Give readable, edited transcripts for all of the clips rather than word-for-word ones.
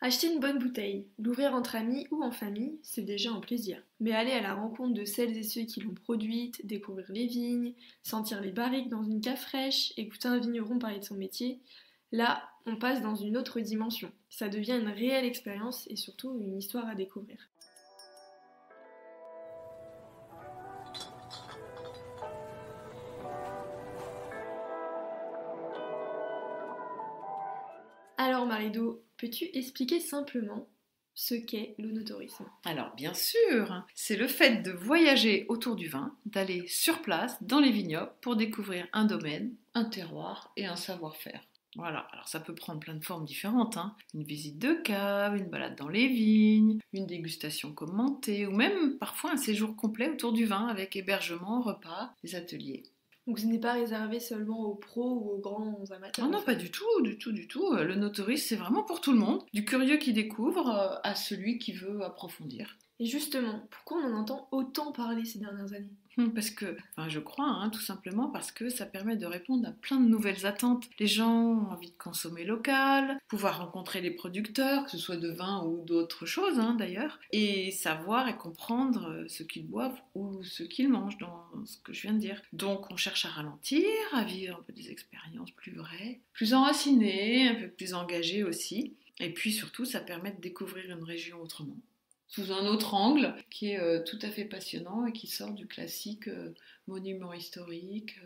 Acheter une bonne bouteille, l'ouvrir entre amis ou en famille, c'est déjà un plaisir. Mais aller à la rencontre de celles et ceux qui l'ont produite, découvrir les vignes, sentir les barriques dans une cave fraîche, écouter un vigneron parler de son métier, là, on passe dans une autre dimension. Ça devient une réelle expérience et surtout une histoire à découvrir. Alors Marido, peux-tu expliquer simplement ce qu'est l'onotourisme? Alors bien sûr, c'est le fait de voyager autour du vin, d'aller sur place dans les vignobles pour découvrir un domaine, un terroir et un savoir-faire. Voilà, alors ça peut prendre plein de formes différentes, hein. Une visite de cave, une balade dans les vignes, une dégustation commentée ou même parfois un séjour complet autour du vin avec hébergement, repas, des ateliers. Donc ce n'est pas réservé seulement aux pros ou aux grands amateurs. Ah non, pas du tout, du tout, du tout. Le no-tourisme, c'est vraiment pour tout le monde, du curieux qui découvre à celui qui veut approfondir. Et justement, pourquoi on en entend autant parler ces dernières années? Parce que, enfin, je crois, hein, tout simplement parce que ça permet de répondre à plein de nouvelles attentes. Les gens ont envie de consommer local, pouvoir rencontrer les producteurs, que ce soit de vin ou d'autres choses d'ailleurs, et savoir et comprendre ce qu'ils boivent ou ce qu'ils mangent, dans ce que je viens de dire. Donc on cherche à ralentir, à vivre un peu des expériences plus vraies, plus enracinées, un peu plus engagées aussi. Et puis surtout, ça permet de découvrir une région autrement, sous un autre angle qui est tout à fait passionnant et qui sort du classique monument historique,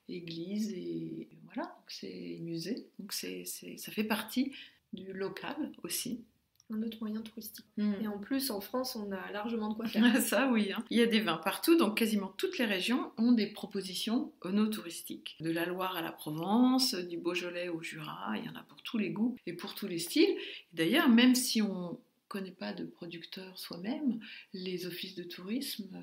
église et voilà, donc c'est musée. Donc ça fait partie du local aussi. Un autre moyen touristique. Et en plus, en France, on a largement de quoi faire. Ça oui, hein. Il y a des vins partout, donc quasiment toutes les régions ont des propositions œnotouristiques. De la Loire à la Provence, du Beaujolais au Jura, il y en a pour tous les goûts et pour tous les styles. Et d'ailleurs, même si on connaît pas de producteurs soi-même, les offices de tourisme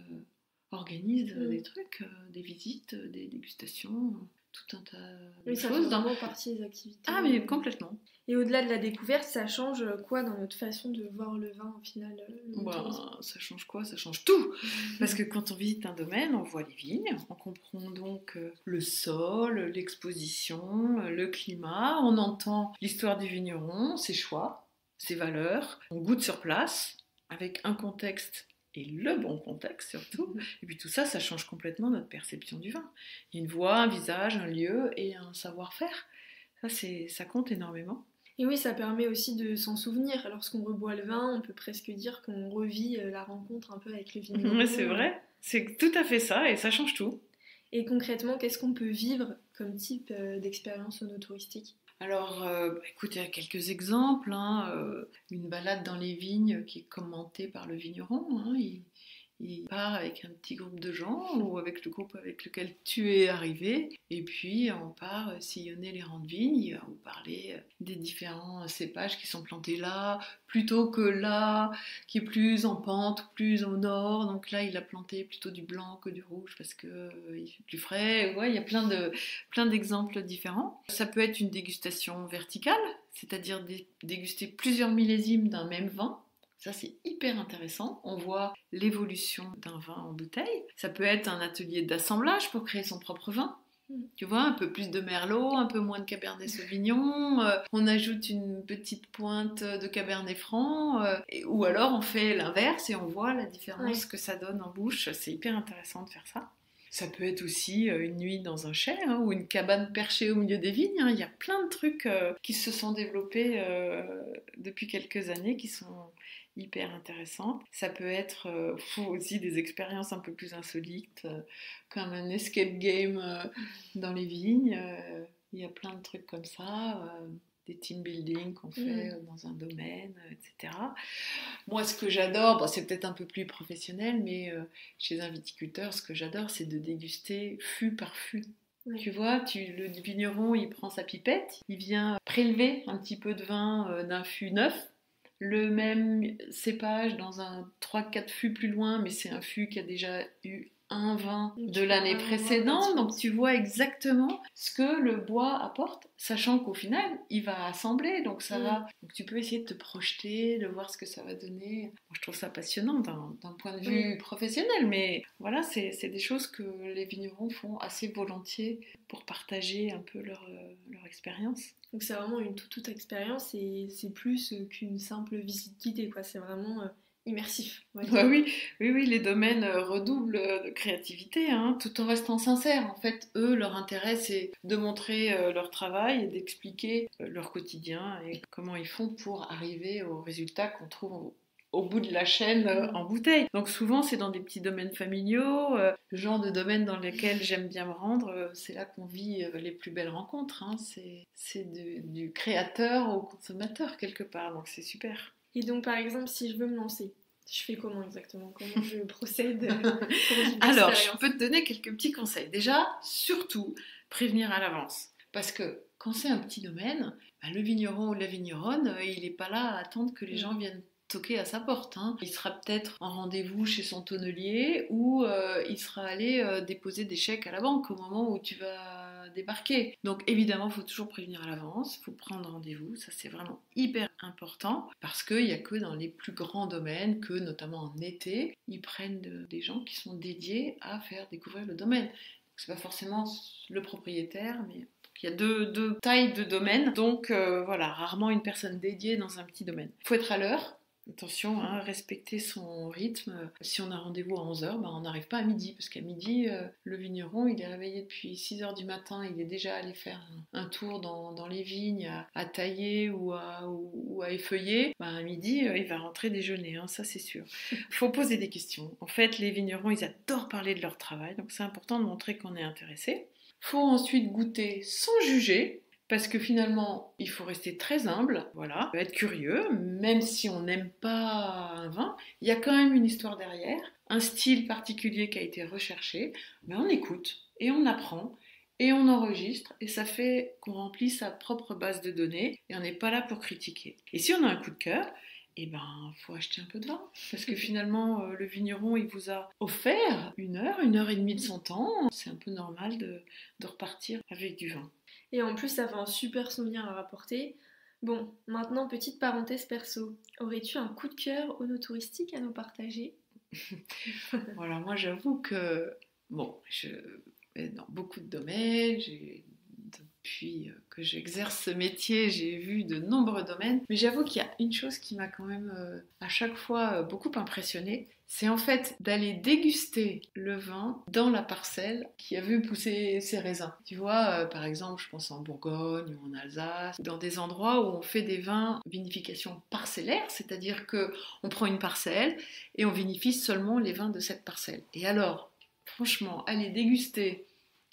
organisent des trucs, des visites, des dégustations, tout un tas de Oui, ça choses. fait vraiment partie des activités. Ah mais complètement. Et au-delà de la découverte, ça change quoi dans notre façon de voir le vin au final, le tourisme? Ça change quoi? Ça change tout. Parce que quand on visite un domaine, on voit les vignes, on comprend donc le sol, l'exposition, le climat, on entend l'histoire du vigneron, ses choix, ses valeurs, on goûte sur place avec un contexte et le bon contexte surtout. Et puis tout ça, ça change complètement notre perception du vin. Il y a une voix, un visage, un lieu et un savoir-faire. Ça compte énormément. Et oui, ça permet aussi de s'en souvenir. Lorsqu'on reboit le vin, on peut presque dire qu'on revit la rencontre un peu avec le vigneron. Oui, c'est vrai, c'est tout à fait ça et ça change tout. Et concrètement, qu'est-ce qu'on peut vivre comme type d'expérience œnotouristique? Alors, écoute, il y a quelques exemples. Une balade dans les vignes qui est commentée par le vigneron. Il part avec un petit groupe de gens ou avec le groupe avec lequel tu es arrivé. Et puis, on part sillonner les rangs de vignes. Il va vous parler des différents cépages qui sont plantés là, plutôt que là, qui est plus en pente, plus au nord. Donc là, il a planté plutôt du blanc que du rouge parce que il fait plus frais. Ouais, il y a plein d'exemples différents. Ça peut être une dégustation verticale, c'est-à-dire déguster plusieurs millésimes d'un même vin. Ça, c'est hyper intéressant. On voit l'évolution d'un vin en bouteille. Ça peut être un atelier d'assemblage pour créer son propre vin. Tu vois, un peu plus de merlot, un peu moins de cabernet sauvignon. On ajoute une petite pointe de cabernet franc. Ou alors, on fait l'inverse et on voit la différence que ça donne en bouche. C'est hyper intéressant de faire ça. Ça peut être aussi une nuit dans un chai ou une cabane perchée au milieu des vignes. Il y a plein de trucs qui se sont développés depuis quelques années qui sont hyper intéressant. Ça peut être aussi des expériences un peu plus insolites, comme un escape game dans les vignes. Il y a plein de trucs comme ça, des team building qu'on fait dans un domaine, etc. Moi, ce que j'adore, c'est peut-être un peu plus professionnel, mais chez un viticulteur, ce que j'adore, c'est de déguster fût par fût. Oui. Tu vois, le vigneron, il prend sa pipette, il vient prélever un petit peu de vin d'un fût neuf, le même cépage dans un 3-4 fûts plus loin, mais c'est un fût qui a déjà eu un vin Donc, de tu l'année peux vraiment voir la précédente, donc différence. tu vois exactement ce que le bois apporte, sachant qu'au final, il va assembler, donc ça va. Donc tu peux essayer de te projeter, de voir ce que ça va donner. Moi, je trouve ça passionnant d'un point de vue professionnel, mais voilà, c'est des choses que les vignerons font assez volontiers pour partager un peu leur expérience. Donc c'est vraiment une toute expérience et c'est plus qu'une simple visite guidée, quoi. C'est vraiment immersif, on va dire. Ouais, oui, les domaines redoublent de créativité, hein, tout en restant sincères. En fait, eux, leur intérêt, c'est de montrer leur travail et d'expliquer leur quotidien et comment ils font pour arriver au résultat qu'on trouve au bout de la chaîne en bouteille. Donc souvent, c'est dans des petits domaines familiaux, le genre de domaine dans lequel j'aime bien me rendre, c'est là qu'on vit les plus belles rencontres. Hein. C'est du créateur au consommateur quelque part, donc c'est super. Et donc par exemple, si je veux me lancer, je fais comment exactement? Comment je procède pour vivre Alors, je l'expérience? peux te donner quelques petits conseils. Déjà, surtout, prévenir à l'avance. Parce que quand c'est un petit domaine, bah, le vigneron ou la vigneronne, il n'est pas là à attendre que les gens viennent toquer à sa porte. Hein. Il sera peut-être en rendez-vous chez son tonnelier ou il sera allé déposer des chèques à la banque au moment où tu vas débarquer. Donc évidemment, il faut toujours prévenir à l'avance, il faut prendre rendez-vous, ça c'est vraiment hyper important parce qu'il n'y a que dans les plus grands domaines que, notamment en été, ils prennent des gens qui sont dédiés à faire découvrir le domaine. C'est pas forcément le propriétaire, mais il y a deux tailles de domaines, donc voilà, rarement une personne dédiée dans un petit domaine. Il faut être à l'heure. Attention, hein, respecter son rythme. Si on a rendez-vous à 11h, ben on n'arrive pas à midi, parce qu'à midi, le vigneron, il est réveillé depuis 6h du matin, il est déjà allé faire un tour dans les vignes, à tailler ou à effeuiller. Ben, à midi, il va rentrer déjeuner, hein, ça c'est sûr. Il faut poser des questions. En fait, les vignerons, ils adorent parler de leur travail, donc c'est important de montrer qu'on est intéressé. Il faut ensuite goûter sans juger. Parce que finalement, il faut rester très humble, voilà, être curieux, même si on n'aime pas un vin, il y a quand même une histoire derrière, un style particulier qui a été recherché, mais on écoute et on apprend et on enregistre et ça fait qu'on remplit sa propre base de données et on n'est pas là pour critiquer. Et si on a un coup de cœur, eh ben, faut acheter un peu de vin. Parce que finalement, le vigneron, il vous a offert 1 heure et demie de son temps. C'est un peu normal de repartir avec du vin. Et en plus, ça fait un super souvenir à rapporter. Bon, maintenant, petite parenthèse perso. Aurais-tu un coup de cœur touristique à nous partager? Voilà, moi j'avoue que, bon, je vais dans beaucoup de domaines, depuis que j'exerce ce métier, j'ai vu de nombreux domaines, mais j'avoue qu'il y a une chose qui m'a quand même à chaque fois beaucoup impressionnée, c'est en fait d'aller déguster le vin dans la parcelle qui a vu pousser ses raisins. Tu vois, par exemple, je pense en Bourgogne ou en Alsace, dans des endroits où on fait des vins vinification parcellaire, c'est-à-dire que on prend une parcelle et on vinifie seulement les vins de cette parcelle. Et alors, franchement, aller déguster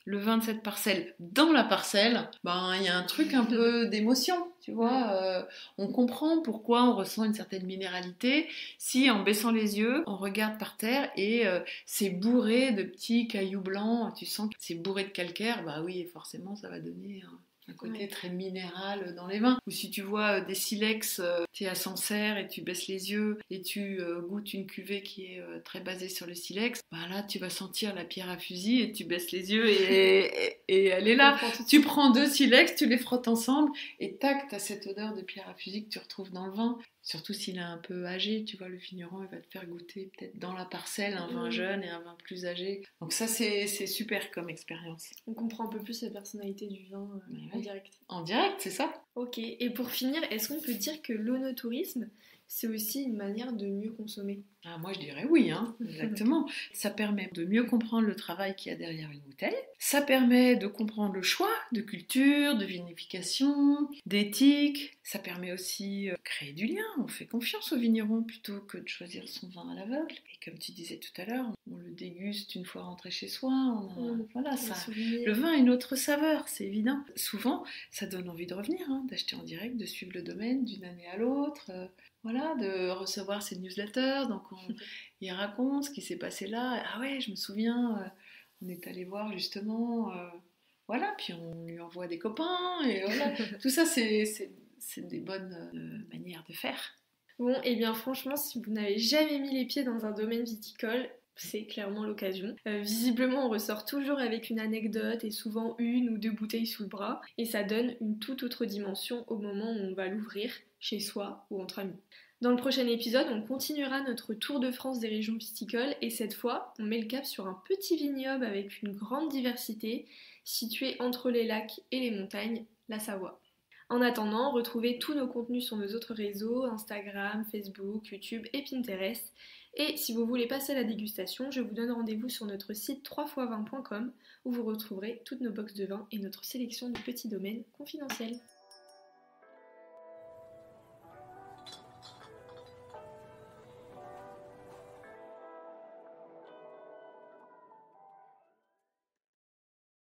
le vin de cette parcelle dans la parcelle, ben il y a un truc un peu d'émotion, tu vois. On comprend pourquoi on ressent une certaine minéralité si en baissant les yeux, on regarde par terre et c'est bourré de petits cailloux blancs, tu sens que c'est bourré de calcaire, bah oui, forcément ça va donner un côté très minéral dans les vins. Ou si tu vois des silex, tu es à Sancerre et tu baisses les yeux et tu goûtes une cuvée qui est très basée sur le silex, bah là tu vas sentir la pierre à fusil et tu baisses les yeux et elle est là. Tu prends 2 silex, tu les frottes ensemble et tac, tu as cette odeur de pierre à fusil que tu retrouves dans le vin. Surtout s'il est un peu âgé, tu vois, le vigneron, il va te faire goûter peut-être dans la parcelle un vin jeune et un vin plus âgé. Donc ça, c'est super comme expérience. On comprend un peu plus la personnalité du vin en direct. En direct, c'est ça. Ok, et pour finir, est-ce qu'on peut dire que l'onotourisme, c'est aussi une manière de mieux consommer? Ah, moi je dirais oui, hein, exactement. Ça permet de mieux comprendre le travail qu'il y a derrière une bouteille. Ça permet de comprendre le choix de culture, de vinification, d'éthique. Ça permet aussi de créer du lien. On fait confiance au vigneron plutôt que de choisir son vin à l'aveugle. Et comme tu disais tout à l'heure, on le déguste une fois rentré chez soi. Voilà, ça. Le vin a une autre saveur, c'est évident. Souvent, ça donne envie de revenir, hein, d'acheter en direct, de suivre le domaine d'une année à l'autre. Voilà, de recevoir ses newsletters, donc il raconte ce qui s'est passé là. Ah ouais, je me souviens, on est allé voir justement, voilà, puis on lui envoie des copains, et voilà. Tout ça, c'est des bonnes manières de faire. Bon, et bien franchement, si vous n'avez jamais mis les pieds dans un domaine viticole, C'est clairement l'occasion. Visiblement, on ressort toujours avec une anecdote et souvent 1 ou 2 bouteilles sous le bras, et ça donne une toute autre dimension au moment où on va l'ouvrir, chez soi ou entre amis. Dans le prochain épisode, on continuera notre tour de France des régions viticoles, et cette fois, on met le cap sur un petit vignoble avec une grande diversité, situé entre les lacs et les montagnes, la Savoie. En attendant, retrouvez tous nos contenus sur nos autres réseaux, Instagram, Facebook, YouTube et Pinterest. Et si vous voulez passer à la dégustation, je vous donne rendez-vous sur notre site 3x20.com où vous retrouverez toutes nos box de vin et notre sélection de petits domaines confidentiels.